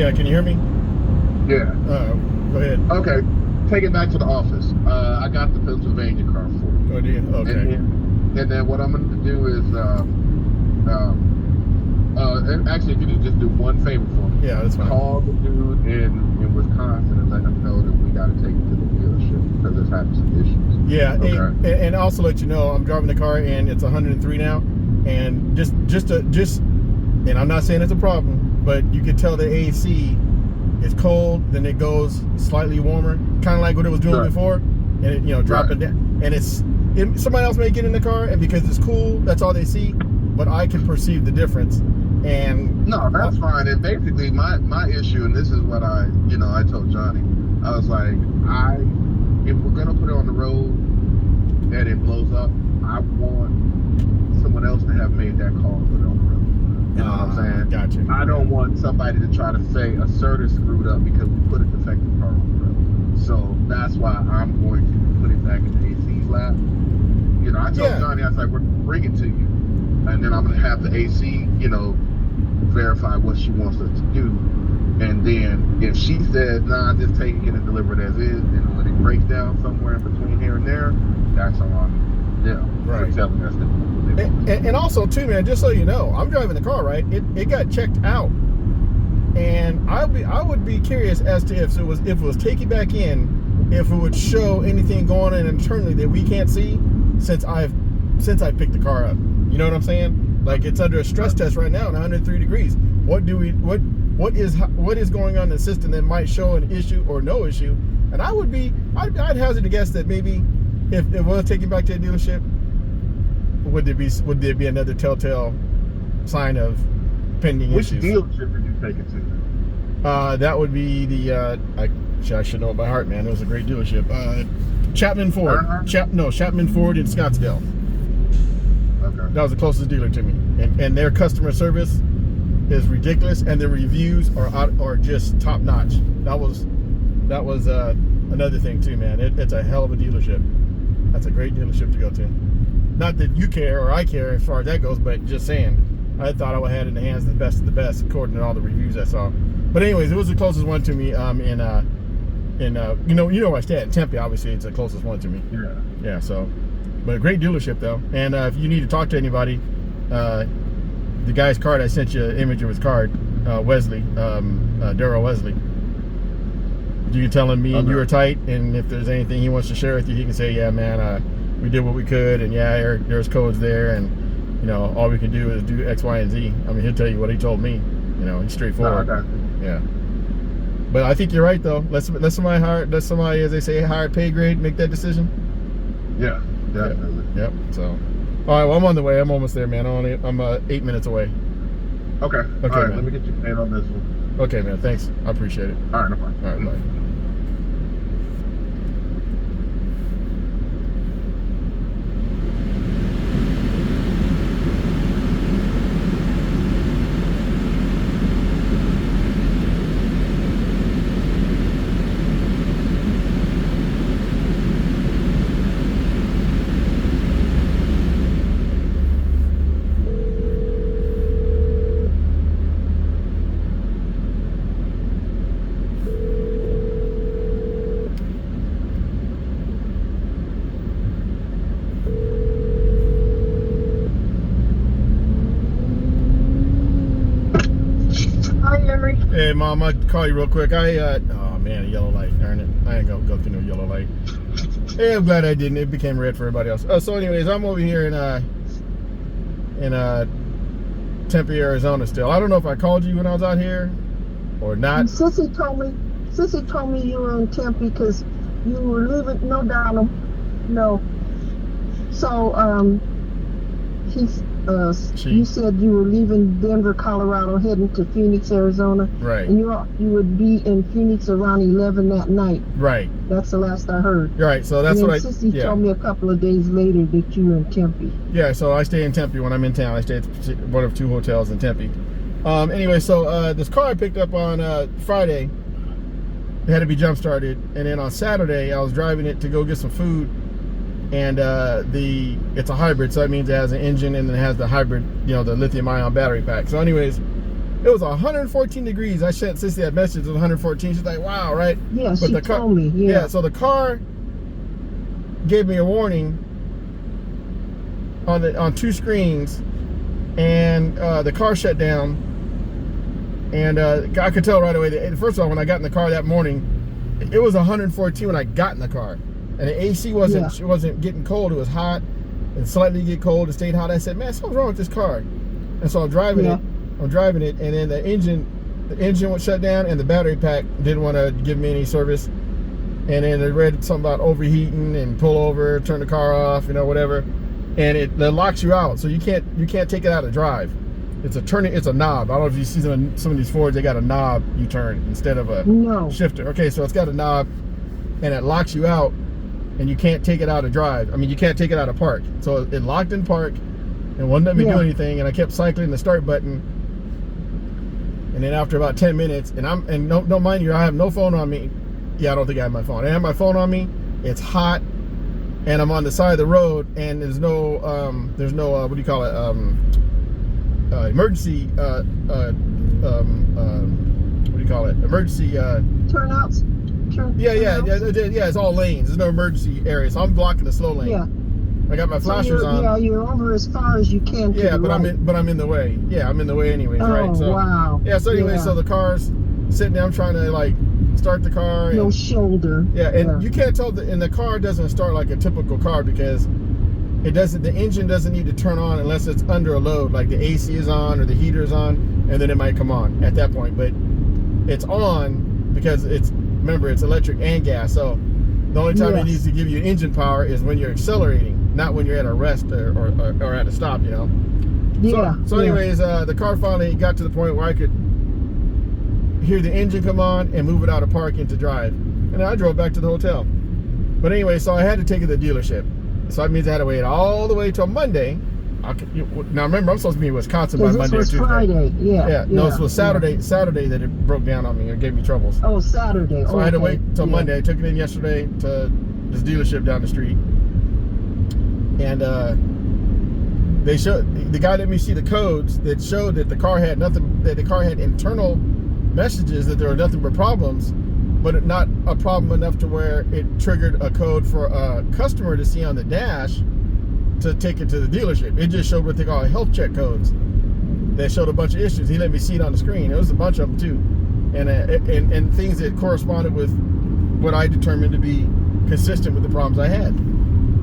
Yeah, can you hear me? Yeah. Go ahead. Okay. Take it back to the office. I got the Pennsylvania car for you. Oh, do you? Okay. And then what I'm going to do is, and actually, if you could just do one favor for me. Yeah, that's fine. Call the dude in Wisconsin and let him know that we got to take it to the dealership because it's having some issues. Yeah, Okay. and also let you know, I'm driving the car and it's 103 now, and and I'm not saying it's a problem, but you can tell the AC is cold, then it goes slightly warmer, kind of like what it was doing before, and it dropping down. And somebody else may get in the car, and because it's cool, that's all they see, but I can perceive the difference. And no, that's fine. And basically, my issue, and this is what I told Johnny, I was like, if we're gonna put it on the road and it blows up, I want someone else to have made that call and put it on the road. You know what I'm saying? Gotcha. I don't want somebody to try to say a Serta screwed up because we put a defective car on the road. So that's why I'm going to put it back in the AC's lap. I told Johnny, I was like, we're gonna bring it to you, and then I'm gonna have the AC, verify what she wants us to do. And then if she says, nah, just take it and deliver it as is, and when it breaks down somewhere in between here and there, that's on them. Right. For telling us that. And also too, man, just so you know, I'm driving the car, right? It got checked out, and I would be curious as to if it was taken back in, if it would show anything going on internally that we can't see since I picked the car up. You know what I'm saying? Like, it's under a stress test right now at 103 degrees. What is going on in the system that might show an issue or no issue? And I'd hazard to guess that maybe if it was taken back to a dealership, would there be another telltale sign of pending Which issues? Which dealership did you take it to? That would be the I should know it by heart, man. It was a great dealership. Chapman Ford. Chapman Ford in Scottsdale. Okay. That was the closest dealer to me, and their customer service is ridiculous, and their reviews are just top notch. That was another thing too, man. It's a hell of a dealership. That's a great dealership to go to. Not that you care or I care as far as that goes, but just saying, I thought I had it in the hands of the best according to all the reviews I saw. But anyways, it was the closest one to me. You know where I stay at in Tempe. Obviously, it's the closest one to me. Yeah. Yeah. So, but a great dealership though. And if you need to talk to anybody, the guy's card, I sent you an image of his card, Wesley, Daryl Wesley. You can tell him me and you are tight, and if there's anything he wants to share with you, he can say, yeah, man, we did what we could, and yeah, there's codes there, and all we can do is do X, Y, and Z. I mean, he'll tell you what he told me. He's straightforward. No, I got you. Yeah. But I think you're right though. Let somebody, as they say, higher pay grade make that decision. Yeah, definitely. Yep. So, all right. Well, I'm on the way. I'm almost there, man. I'm 8 minutes away. Okay. All right. Man. Let me get you paid on this one. Okay, man. Thanks. I appreciate it. All right. No problem. All right. Bye. Hey, Mom, I'd call you real quick. Oh man, a yellow light. Darn it. I ain't gonna go through no yellow light. Hey, I'm glad I didn't. It became red for everybody else. So anyways, I'm over here in Tempe, Arizona still. I don't know if I called you when I was out here or not. Sissy told me you were in Tempe because you were leaving. No, Donald. No. So, you said you were leaving Denver, Colorado, heading to Phoenix, Arizona. Right. And you would be in Phoenix around 11 that night. Right. That's the last I heard. Right. So that's what Sissy told me a couple of days later that you were in Tempe. Yeah. So I stay in Tempe when I'm in town. I stay at one of two hotels in Tempe. Anyway, so this car I picked up on Friday, it had to be jump started, and then on Saturday I was driving it to go get some food. And it's a hybrid, so that means it has an engine and then it has the hybrid, the lithium ion battery pack. So anyways, It was 114 degrees. I sent Sissy that message. It was 114. She's like, wow, right? Yeah, but she the car, told me. Yeah. So the car gave me a warning on 2 screens, and the car shut down. And I could tell right away that, first of all, when I got in the car that morning, it was 114 when I got in the car, and the AC wasn't getting cold. It was hot, and slightly get cold. It stayed hot. I said, man, something's wrong with this car. And so I'm driving it, and then the engine was shut down, and the battery pack didn't want to give me any service. And then it read something about overheating and pull over, turn the car off, whatever. And it locks you out, so you can't take it out of drive. It's a knob. I don't know if you see some of these Fords, they got a knob you turn instead of a shifter. Okay, so it's got a knob, and it locks you out, and you can't take it out of drive. I mean, you can't take it out of park. So it locked in park, and wouldn't let me do anything, and I kept cycling the start button. And then after about 10 minutes, and no, mind you, I have no phone on me. Yeah, I don't think I have my phone. I have my phone on me. It's hot, and I'm on the side of the road, and there's no what do you call it? Emergency. What do you call it? Emergency. Turnouts. Yeah. It's all lanes. There's no emergency area, so I'm blocking the slow lane. Yeah. I got my flashers on. Yeah, you're over as far as you can. Yeah, but I'm in the way. Yeah, I'm in the way anyways, right? So, wow. Yeah. So anyway, so the car's sitting there. I'm trying to start the car. No shoulder. Yeah, and you can't tell and the car doesn't start like a typical car because the engine doesn't need to turn on unless it's under a load, like the AC is on or the heater is on, and then it might come on at that point. But it's on because remember, it's electric and gas. So the only time it needs to give you engine power is when you're accelerating, not when you're at a rest or at a stop, Yeah. So anyways, the car finally got to the point where I could hear the engine come on and move it out of park into drive. And then I drove back to the hotel. But anyway, so I had to take it to the dealership. So that means I had to wait all the way till Monday. Now remember, I'm supposed to be in Wisconsin by Monday or Tuesday. Friday. Yeah. No, it was Saturday that it broke down on me or gave me troubles. Oh, Saturday. So I had to wait till Monday. I took it in yesterday to this dealership down the street. And the guy let me see the codes that showed that the car had nothing, that the car had internal messages that there were nothing but problems, but not a problem enough to where it triggered a code for a customer to see on the dash to take it to the dealership. It just showed what they call health check codes that showed a bunch of issues. He let me see it on the screen. It was a bunch of them too, and things that corresponded with what I determined to be consistent with the problems I had.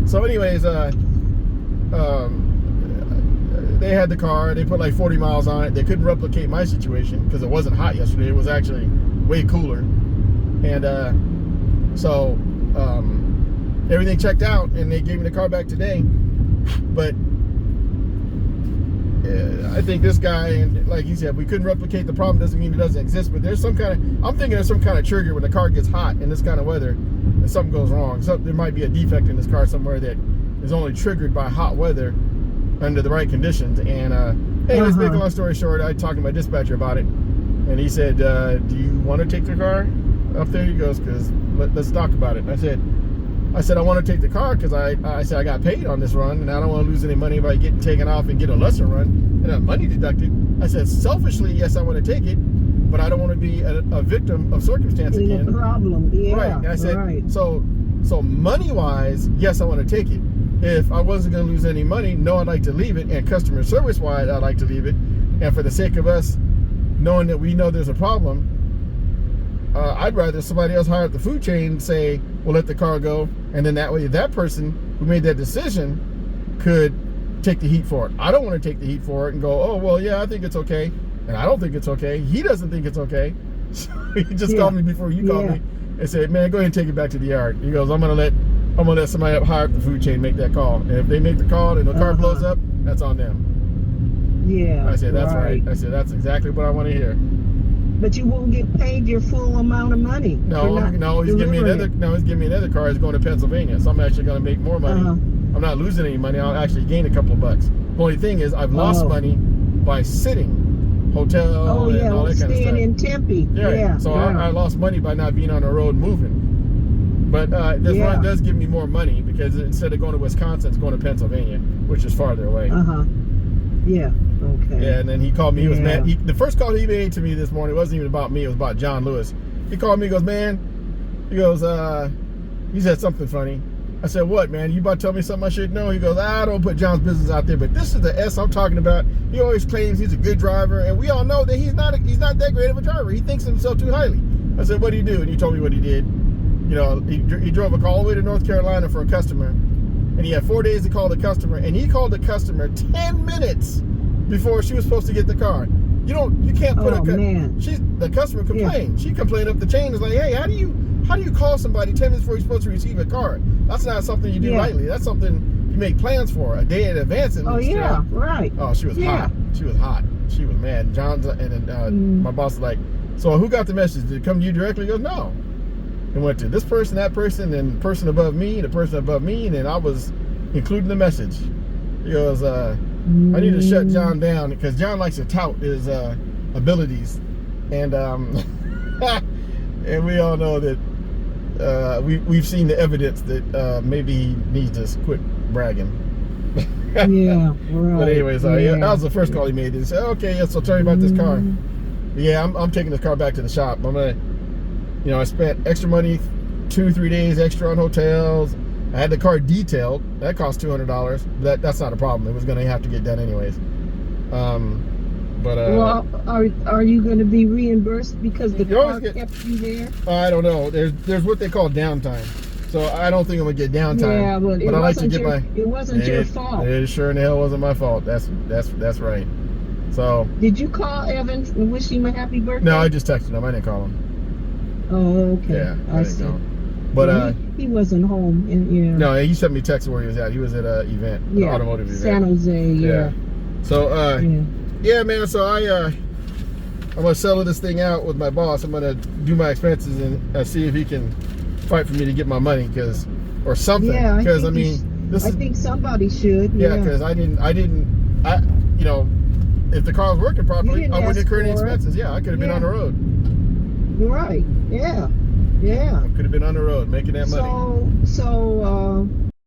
So anyways, they had the car, they put like 40 miles on it. They couldn't replicate my situation because it wasn't hot yesterday. It was actually way cooler. And so everything checked out, and they gave me the car back today. But I think this guy, and like he said, we couldn't replicate the problem doesn't mean it doesn't exist. But there's I'm thinking there's some kind of trigger when the car gets hot in this kind of weather, and something goes wrong. So there might be a defect in this car somewhere that is only triggered by hot weather under the right conditions. And anyways, make a long story short, I talked to my dispatcher about it, and he said, do you want to take the car up there? He goes, because let's talk about it. And I said I want to take the car because I said I got paid on this run, and I don't want to lose any money by getting taken off and get a lesser run and have money deducted. I said selfishly, yes, I want to take it, but I don't want to be a victim of circumstance again. A problem, yeah. Right. And I said, so money wise, yes, I want to take it. If I wasn't going to lose any money, no, I'd like to leave it. And customer service wise, I'd like to leave it. And for the sake of us knowing that we know there's a problem, I'd rather somebody else higher up the food chain say, we'll let the car go. And then that way, that person who made that decision could take the heat for it. I don't want to take the heat for it and go, oh, well, yeah, I think it's okay. And I don't think it's okay. He doesn't think it's okay. So he just called me before you called me and said, man, go ahead and take it back to the yard. He goes, I'm gonna let somebody up higher up the food chain make that call. And if they make the call and the car blows up, that's on them. Yeah. I said, that's right. I said, that's exactly what I want to hear. But you won't get paid your full amount of money. No, he's giving me another car. He's going to Pennsylvania, so I'm actually going to make more money. I'm not losing any money. I'll actually gain a couple of bucks. The only thing is I've lost money by sitting, hotel, and all that kind of stuff. Staying in Tempe. So I lost money by not being on the road moving. But this run does give me more money because instead of going to Wisconsin, it's going to Pennsylvania, which is farther away. Yeah. Okay. Yeah, and then he called me. He was Yeah. mad. The first call he made to me this morning wasn't even about me. It was about John Lewis. He called me. He goes, man. He goes, he said something funny. I said, what, man? You about to tell me something I should know? He goes, I don't put John's business out there, but this is the S I'm talking about. He always claims he's a good driver, and we all know that he's not that great of a driver. He thinks of himself too highly. I said, what do you do? And he told me what he did. You know, he drove a car all the way to North Carolina for a customer, and he had 4 days to call the customer, and he called the customer 10 minutes before she was supposed to get the car. You can't put man. The customer complained. Yeah. She complained up the chain. It's like, hey, how do you call somebody 10 minutes before you're supposed to receive a car? That's not something you do lightly. That's something you make plans for a day in advance at least. Oh yeah, right. Oh, she was hot. She was hot. She was mad. John's and my boss was like, so who got the message? Did it come to you directly? He goes, no. It went to this person, that person, and the person above me, the person above me, and then I was including the message. He goes, I need to shut John down because John likes to tout his abilities, and and we all know that we've seen the evidence that maybe he needs to quit bragging. Yeah, right. But anyways, that was the first call he made. He said, okay, yeah, so tell me about this car. But yeah, I'm taking this car back to the shop. I'm gonna, you know, I spent extra money, 2-3 days extra on hotels. I had the car detailed. That cost $200. That's not a problem. It was going to have to get done anyways. Well, are you going to be reimbursed because the car kept you there? I don't know. There's what they call downtime. So I don't think I'm going to get downtime. Yeah, but I like to get it wasn't your fault. It sure in the hell wasn't my fault. That's right. So. Did you call Evans and wish him a happy birthday? No, I just texted him. I didn't call him. Oh, okay. Yeah, I see. Know. But he wasn't home, and yeah. No, he sent me text where he was at. He was at an event, an automotive event. San Jose, yeah. So, yeah, man. So I'm gonna settle this thing out with my boss. I'm gonna do my expenses and see if he can fight for me to get my money, or something. Yeah, because I think somebody should. Yeah, because I you know, if the car was working properly, I wouldn't incur any expenses. Yeah, I could have been on the road. Right. Yeah. Yeah. I could have been on the road making that money. So